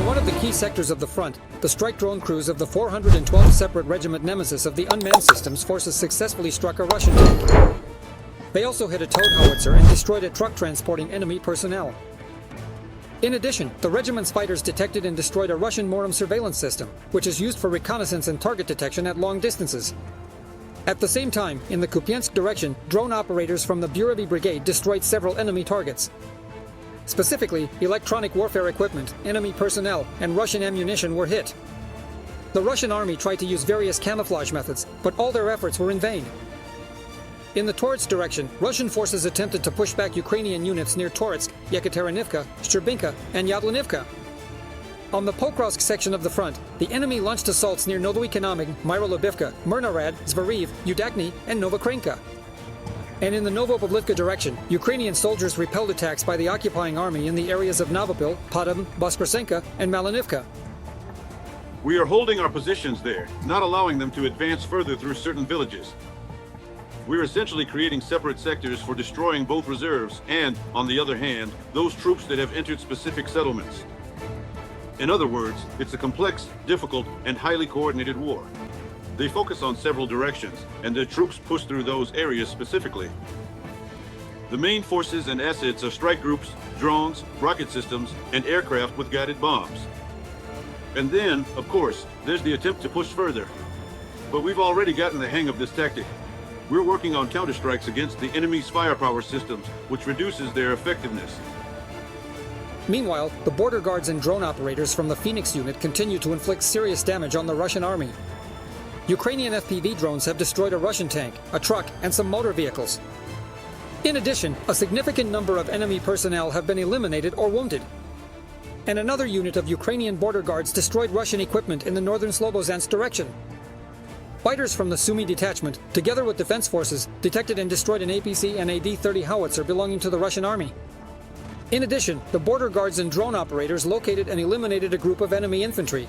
one of the key sectors of the front, the strike drone crews of the 412th Separate Regiment Nemesis of the Unmanned Systems Forces successfully struck a Russian tank. They also hit a towed howitzer and destroyed a truck transporting enemy personnel. In addition, the regiment's fighters detected and destroyed a Russian Morum surveillance system, which is used for reconnaissance and target detection at long distances. At the same time, in the Kupiansk direction, drone operators from the Burovy Brigade destroyed several enemy targets. Specifically, electronic warfare equipment, enemy personnel, and Russian ammunition were hit. The Russian army tried to use various camouflage methods, but all their efforts were in vain. In the Torets direction, Russian forces attempted to push back Ukrainian units near Toretsk, Yekaterinivka, Shcherbinka, and Yadlinivka. On the Pokrovsk section of the front, the enemy launched assaults near Novoekonomig, Myrolubivka, Myrnarad, Zvariv, Udakny, and Novokrenka. And in the Novopavlivka direction, Ukrainian soldiers repelled attacks by the occupying army in the areas of Novopil, Padam, Boskorsenka, and Malinivka. We are holding our positions there, not allowing them to advance further through certain villages. We're essentially creating separate sectors for destroying both reserves and, on the other hand, those troops that have entered specific settlements. In other words, it's a complex, difficult, and highly coordinated war. They focus on several directions, and the troops push through those areas specifically. The main forces and assets are strike groups, drones, rocket systems, and aircraft with guided bombs. And then, of course, there's the attempt to push further. But we've already gotten the hang of this tactic. We're working on counterstrikes against the enemy's firepower systems, which reduces their effectiveness. Meanwhile, the border guards and drone operators from the Phoenix unit continue to inflict serious damage on the Russian army. Ukrainian FPV drones have destroyed a Russian tank, a truck, and some motor vehicles. In addition, a significant number of enemy personnel have been eliminated or wounded. And another unit of Ukrainian border guards destroyed Russian equipment in the northern Slobozhansk direction. Fighters from the Sumy detachment, together with defense forces, detected and destroyed an APC and a D-30 howitzer belonging to the Russian army. In addition, the border guards and drone operators located and eliminated a group of enemy infantry.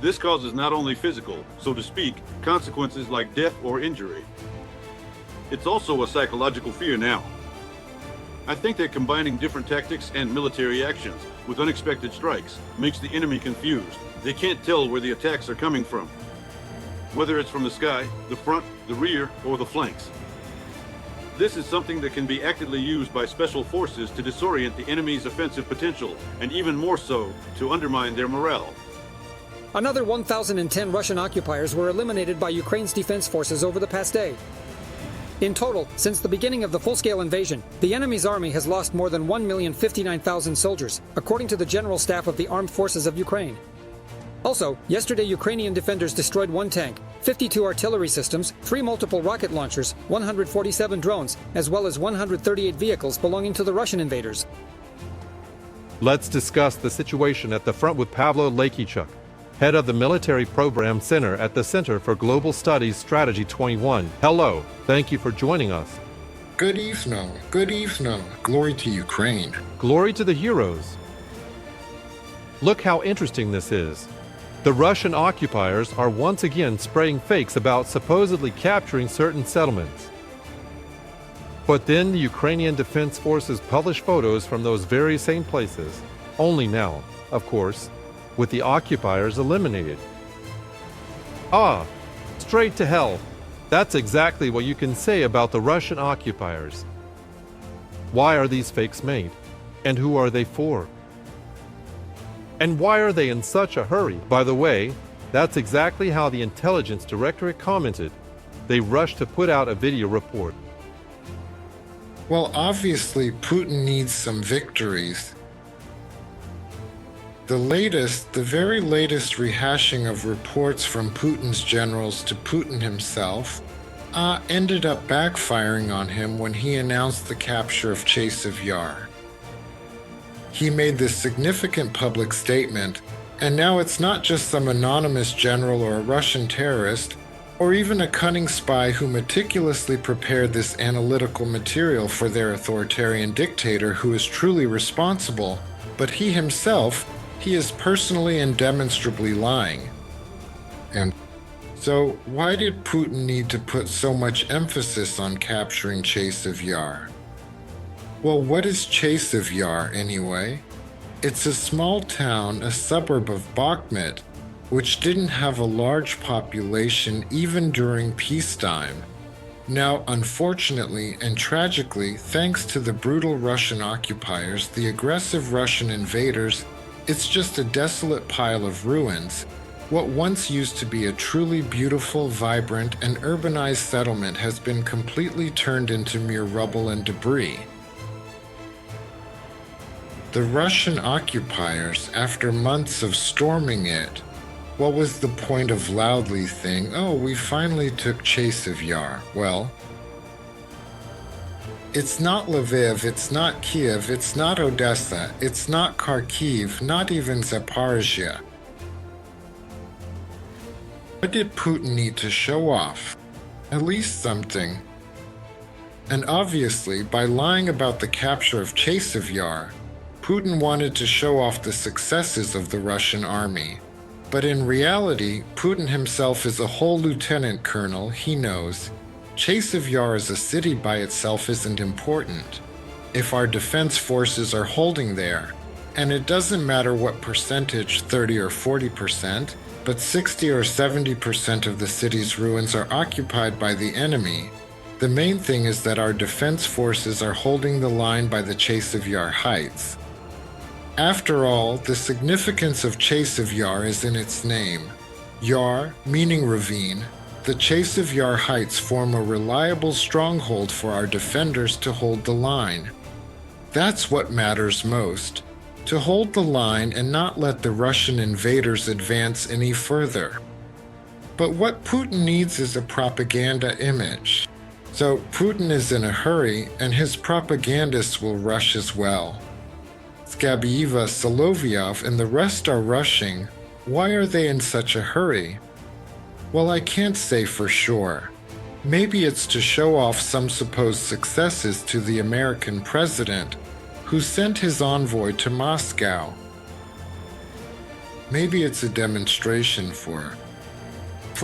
This causes not only physical, so to speak, consequences like death or injury. It's also a psychological fear now. I think that combining different tactics and military actions with unexpected strikes makes the enemy confused. They can't tell where the attacks are coming from, whether it's from the sky, the front, the rear, or the flanks. This is something that can be actively used by special forces to disorient the enemy's offensive potential, and even more so, to undermine their morale. Another 1,010 Russian occupiers were eliminated by Ukraine's defense forces over the past day. In total, since the beginning of the full-scale invasion, the enemy's army has lost more than 1,059,000 soldiers, according to the General Staff of the Armed Forces of Ukraine. Also, yesterday Ukrainian defenders destroyed one tank, 52 artillery systems, 3 multiple rocket launchers, 147 drones, as well as 138 vehicles belonging to the Russian invaders. Let's discuss the situation at the front with Pavlo Lekichuk, head of the Military Program Center at the Center for Global Studies Strategy 21. Hello, thank you for joining us. Good evening, good evening. Glory to Ukraine. Glory to the heroes. Look how interesting this is. The Russian occupiers are once again spreading fakes about supposedly capturing certain settlements. But then the Ukrainian Defense Forces publish photos from those very same places, only now, of course, with the occupiers eliminated. Ah, straight to hell. That's exactly what you can say about the Russian occupiers. Why are these fakes made? And who are they for? And why are they in such a hurry? By the way, that's exactly how the Intelligence Directorate commented. They rushed to put out a video report. Well, obviously, Putin needs some victories. The very latest rehashing of reports from Putin's generals to Putin himself ended up backfiring on him when he announced the capture of Chasiv Yar. He made this significant public statement, and now it's not just some anonymous general or a Russian terrorist, or even a cunning spy who meticulously prepared this analytical material for their authoritarian dictator who is truly responsible, but he himself, he is personally and demonstrably lying. And so why did Putin need to put so much emphasis on capturing Chasiv Yar? Well, what is Chasiv Yar anyway? It's a small town, a suburb of Bakhmut, which didn't have a large population even during peacetime. Now, unfortunately and tragically, thanks to the brutal Russian occupiers, the aggressive Russian invaders, it's just a desolate pile of ruins. What once used to be a truly beautiful, vibrant, and urbanized settlement has been completely turned into mere rubble and debris. The Russian occupiers, after months of storming it, what was the point of loudly saying, "Oh, we finally took Chasiv Yar"? Well, it's not Lviv, it's not Kiev, it's not Odessa, it's not Kharkiv, not even Zaporizhia. What did Putin need to show off? At least something. And obviously, by lying about the capture of Chasiv Yar, Putin wanted to show off the successes of the Russian army. But in reality, Putin himself is a whole lieutenant colonel, he knows. Chasiv Yar as a city by itself isn't important. If our defense forces are holding there, and it doesn't matter what percentage, 30 or 40%, but 60 or 70% of the city's ruins are occupied by the enemy, the main thing is that our defense forces are holding the line by the Chasiv Yar heights. After all, the significance of Chasiv Yar is in its name. Yar, meaning ravine, the Chasiv Yar heights form a reliable stronghold for our defenders to hold the line. That's what matters most, to hold the line and not let the Russian invaders advance any further. But what Putin needs is a propaganda image. So Putin is in a hurry, and his propagandists will rush as well. Skabieva, Solovyov, and the rest are rushing. Why are they in such a hurry? Well, I can't say for sure. Maybe it's to show off some supposed successes to the American president, who sent his envoy to Moscow. Maybe it's a demonstration for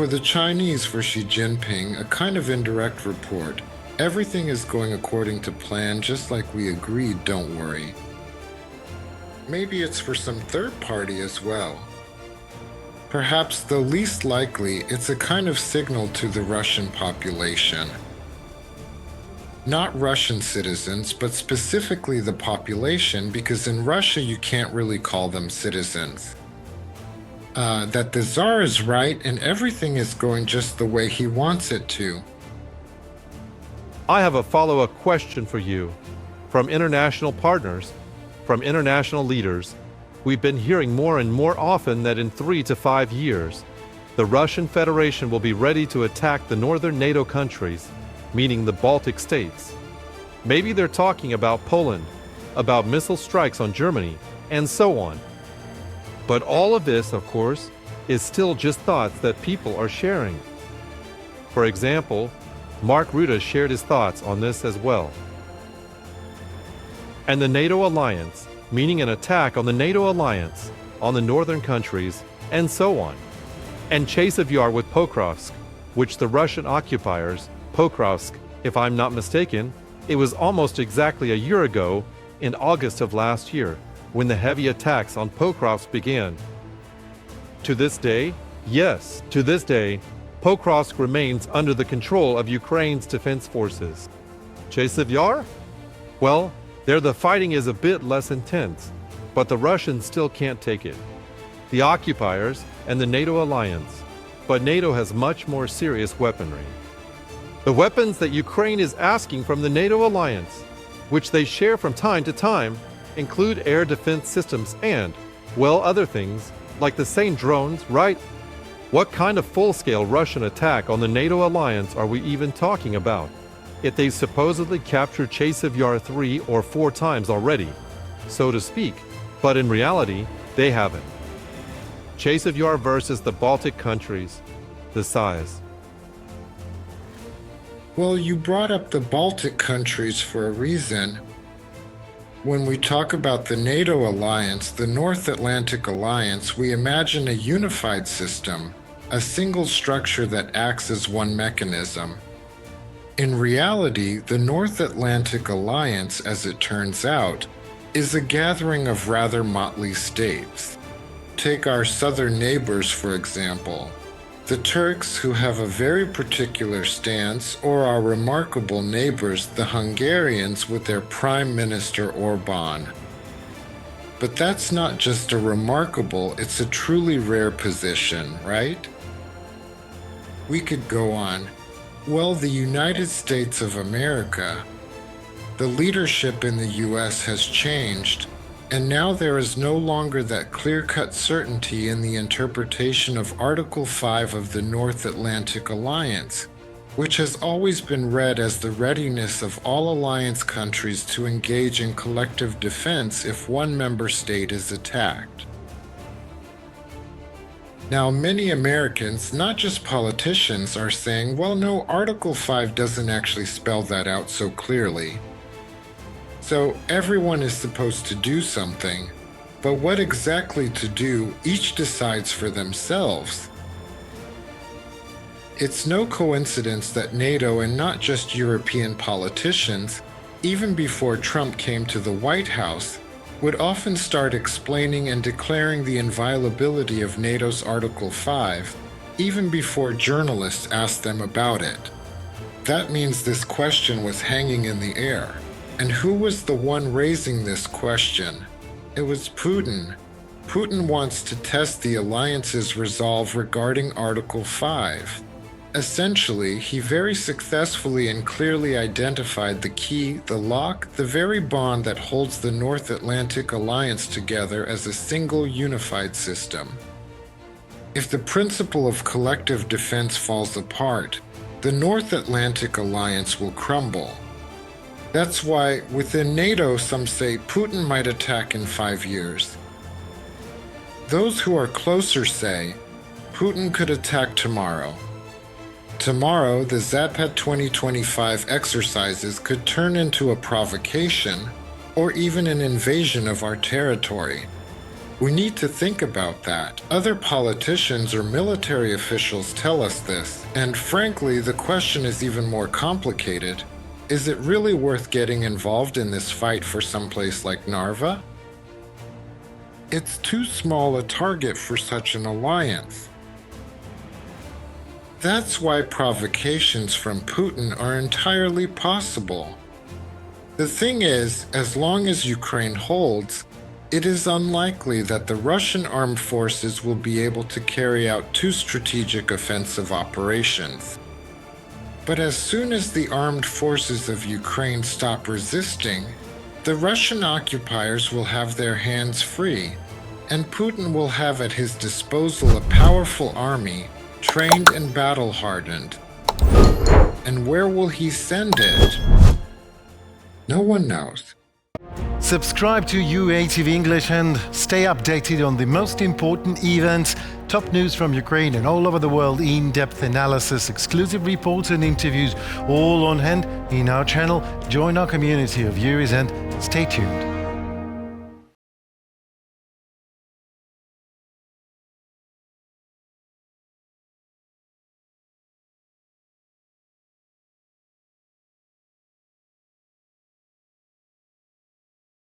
the Chinese, for Xi Jinping, a kind of indirect report. Everything is going according to plan, just like we agreed, don't worry. Maybe it's for some third party as well. Perhaps, though least likely, it's a kind of signal to the Russian population. Not Russian citizens, but specifically the population, because in Russia you can't really call them citizens. That the Tsar is right and everything is going just the way he wants it to. I have a follow-up question for you. From international partners, from international leaders, we've been hearing more and more often that in 3 to 5 years, the Russian Federation will be ready to attack the northern NATO countries, meaning the Baltic states. Maybe they're talking about Poland, about missile strikes on Germany, and so on. But all of this, of course, is still just thoughts that people are sharing. For example, Mark Rutte shared his thoughts on this as well. And the NATO alliance, meaning an attack on the NATO alliance, on the northern countries, and so on. And Chasiv Yar with Pokrovsk, which the Russian occupiers, Pokrovsk, if I'm not mistaken, it was almost exactly a year ago, in August of last year, when the heavy attacks on Pokrovsk began. To this day, yes, to this day, Pokrovsk remains under the control of Ukraine's defense forces. Chasiv Yar? Well, there the fighting is a bit less intense, but the Russians still can't take it. The occupiers and the NATO alliance, but NATO has much more serious weaponry. The weapons that Ukraine is asking from the NATO alliance, which they share from time to time, include air defense systems and, well, other things, like the same drones, right? What kind of full-scale Russian attack on the NATO alliance are we even talking about? If they supposedly captured Chasiv Yar 3 or 4 times already, so to speak, but in reality, they haven't. Chasiv Yar versus the Baltic countries, the size. Well, you brought up the Baltic countries for a reason. When we talk about the NATO alliance, the North Atlantic Alliance, we imagine a unified system, a single structure that acts as one mechanism. In reality, the North Atlantic Alliance, as it turns out, is a gathering of rather motley states. Take our southern neighbors, for example. The Turks, who have a very particular stance, or our remarkable neighbors, the Hungarians, with their Prime Minister Orbán. But that's not just a remarkable, it's a truly rare position, right? We could go on. Well, the United States of America. The leadership in the US has changed, and now there is no longer that clear-cut certainty in the interpretation of Article 5 of the North Atlantic Alliance, which has always been read as the readiness of all alliance countries to engage in collective defense if one member state is attacked. Now, many Americans, not just politicians, are saying, well, no, Article 5 doesn't actually spell that out so clearly. So everyone is supposed to do something, but what exactly to do, each decides for themselves. It's no coincidence that NATO, and not just European politicians, even before Trump came to the White House, would often start explaining and declaring the inviolability of NATO's Article 5, even before journalists asked them about it. That means this question was hanging in the air. And who was the one raising this question? It was Putin. Putin wants to test the alliance's resolve regarding Article 5. Essentially, he very successfully and clearly identified the key, the lock, the very bond that holds the North Atlantic Alliance together as a single unified system. If the principle of collective defense falls apart, the North Atlantic Alliance will crumble. That's why within NATO some say Putin might attack in 5 years. Those who are closer say Putin could attack tomorrow. Tomorrow, the Zapad 2025 exercises could turn into a provocation or even an invasion of our territory. We need to think about that. Other politicians or military officials tell us this, and frankly, the question is even more complicated. Is it really worth getting involved in this fight for someplace like Narva? It's too small a target for such an alliance. That's why provocations from Putin are entirely possible. The thing is, as long as Ukraine holds, it is unlikely that the Russian armed forces will be able to carry out two strategic offensive operations. But as soon as the armed forces of Ukraine stop resisting, the Russian occupiers will have their hands free, and Putin will have at his disposal a powerful army, trained and battle-hardened. And where will he send it? No one knows. Subscribe to UATV English and stay updated on the most important events, top news from Ukraine and all over the world, in-depth analysis, exclusive reports and interviews, all on hand in our channel. Join our community of viewers and stay tuned.